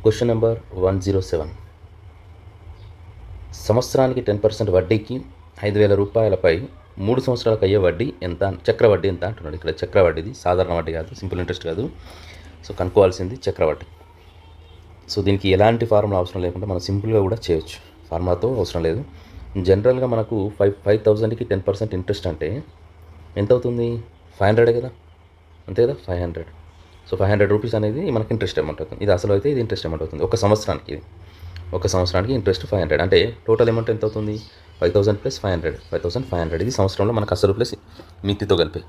Question number 107. సంవత్సరానికి 10% వడ్డీకి 5,000 రూపాయలపై 3 సంవత్సరాలకు అయ్యే వడ్డీ ఎంత, చక్రవడ్డీ ఎంత అంటున్నాడు. ఇక్కడ చక్రవడ్డీది, సాధారణ వడ్డీ కాదు, సింపుల్ ఇంట్రెస్ట్ కాదు. సో కనుక్కోవాల్సింది చక్రవడ్డీ. సో దీనికి ఎలాంటి ఫార్ములా అవసరం లేకుండా మనం సింపుల్గా కూడా చేయొచ్చు, ఫార్ములాతో అవసరం లేదు. జనరల్గా మనకు 5,000కి 10% ఇంట్రెస్ట్ అంటే ఎంత అవుతుంది? 500 కదా, అంతే కదా, 500. సో 500 రూపీస్ అనేది మనకి ఇంట్రెస్ట్ అమౌంట్ అవుతుంది. ఇది అసలు అయితే ఇది ఇంట్రెస్ట్ అమౌంట్ అవుతుంది ఒక సంవత్సరానికి. ఇది ఒక సంవత్సరానికి ఇంట్రెస్ట్ 500 అంటే టోటల్ అమౌంట్ ఎంత అవుతుంది? 5,000 + 500, 5,500. ఇది సంవత్సరంలో మనకు అసలు ప్లస్ మితితో కలిపి.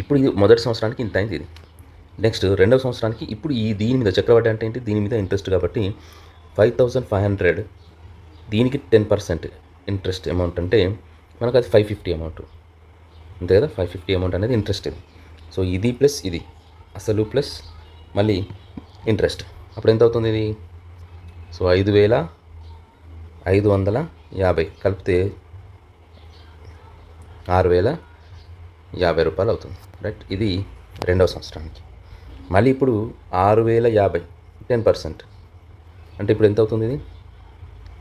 ఇప్పుడు ఇది మొదటి సంవత్సరానికి ఇంత అయింది ఇది. నెక్స్ట్ రెండవ సంవత్సరానికి ఇప్పుడు దీని మీద చక్రవడ్డీ అంటే ఏంటి? దీని మీద ఇంట్రెస్ట్ కాబట్టి 5,500 దీనికి 10% ఇంట్రెస్ట్ అమౌంట్ అంటే మనకు అది 550 అమౌంట్, అంతే కదా. 550 అమౌంట్ అనేది ఇంట్రెస్ట్ ఇది. సో ఇది ప్లస్ ఇది అసలు ప్లస్ మళ్ళీ ఇంట్రెస్ట్ అప్పుడు ఎంత అవుతుంది ఇది? సో 5,550 కలిపితే 6,050 రూపాయలు అవుతుంది, రైట్. ఇది రెండవ సంవత్సరానికి. మళ్ళీ ఇప్పుడు 6,050 10% అంటే ఇప్పుడు ఎంత అవుతుంది? ఇది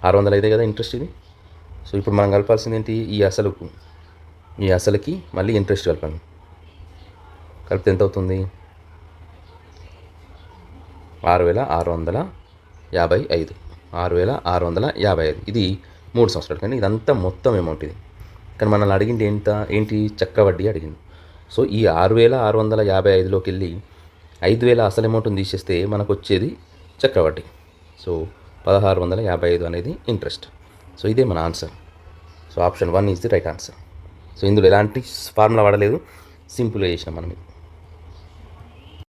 605 కదా ఇంట్రెస్ట్ ఇది. సో ఇప్పుడు మనం కలపాల్సింది ఏంటి? ఈ అసలుకి మళ్ళీ ఇంట్రెస్ట్ కలపాలి. కలిపితే ఎంత అవుతుంది? 6,655. 6,655. ఇది 3 సంవత్సరాలు. కానీ ఇదంతా మొత్తం అమౌంట్ ఇది. కానీ మనల్ని అడిగింది ఏంటి? చక్రవడ్డీ అడిగింది. సో ఈ 6,655లోకి వెళ్ళి 5,000 అసలు అమౌంట్ని తీసేస్తే మనకు వచ్చేది చక్రవడ్డీ. సో 1,655 అనేది ఇంట్రెస్ట్. సో ఇదే మన answer. So option 1 is the right answer. So ఇందులో ఎలాంటి ఫార్ములా వాడలేదు, సింపుల్గా చేసినాం మనం.